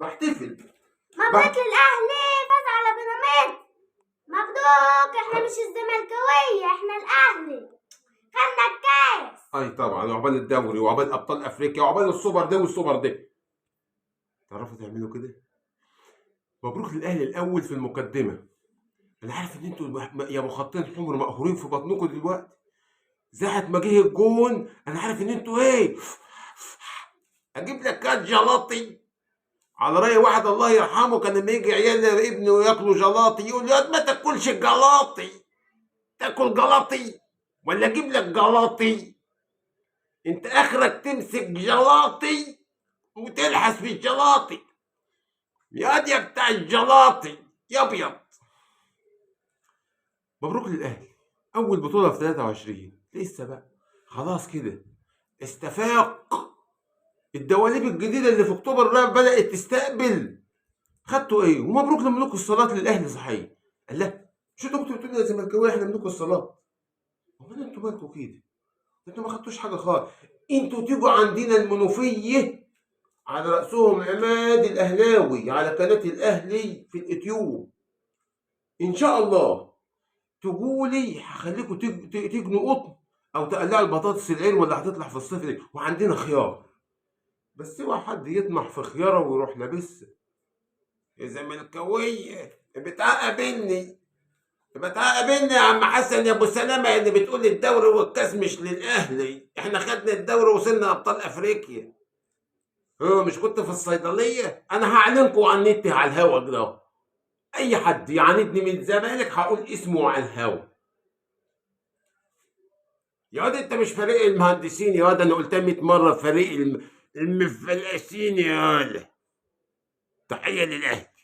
بحتفل. مبروك للاهلي، فاز على بيراميدز. مبروك، احنا مش الزملكاويه، احنا الاهلي، خدنا الكاس. اي طبعا، وعقبال الدوري وعقبال ابطال افريقيا وعقبال السوبر ده والسوبر ده. تعرفوا تعملوا كده؟ مبروك للاهلي الاول في المقدمه. انا عارف ان انتوا يا ابو خطين حمر مقهورين في بطنكم دلوقتي. ساعة ما جه الجون انا عارف ان انتوا ايه، اجيب لك كات جلاطي على رأي واحد الله يرحمه. كان لما يجي عيال ابنه ياكلوا جلاطي يقول له ما تاكلش جلاطي، تاكل جلاطي ولا اجيب لك جلاطي؟ انت اخرك تمسك جلاطي وتلحس في الجلاطي، يا بتاع الجلاطي يا ابيض. مبروك للاهلي، اول بطولة في 23. لسه بقى خلاص كده استفاق. الدواليب الجديدة اللي في اكتوبر بقى بدأت تستقبل. خدتوا ايه؟ ومبروك لملوك الصلاة للاهلي. صحيح قال لا، مش انتوا كنتوا بتقولوا يا زملكاويه احنا ملوك الصلاة؟ امال انتوا مالكوا كده؟ انتوا ما خدتوش حاجة خالص. انتوا تيجوا عندنا المنوفية على رأسهم عماد الاهلاوي على قناة الاهلي في اليوتيوب. ان شاء الله تقولي هخليكم تجنوا قطن او تقلعوا البطاطس العين ولا هتطلع في الصيف دي. وعندنا خيار، بس اوعى حد يطمح في خياره ويروح لابسها. يا زملكاويه بتعقبني يا عم حسن يا ابو سلامه اللي بتقول الدوري والكاس مش للاهلي. احنا خدنا الدوري ووصلنا ابطال افريقيا. مش كنت في الصيدليه؟ انا هعلنكم عن النت على الهوا كده. اي حد يعاندني من الزمالك هقول اسمه على الهوا. يا واد انت مش فريق المهندسين يا واد، انا قلتها 100 مره فريق المفلسين يا واد. تحيه للاهلي.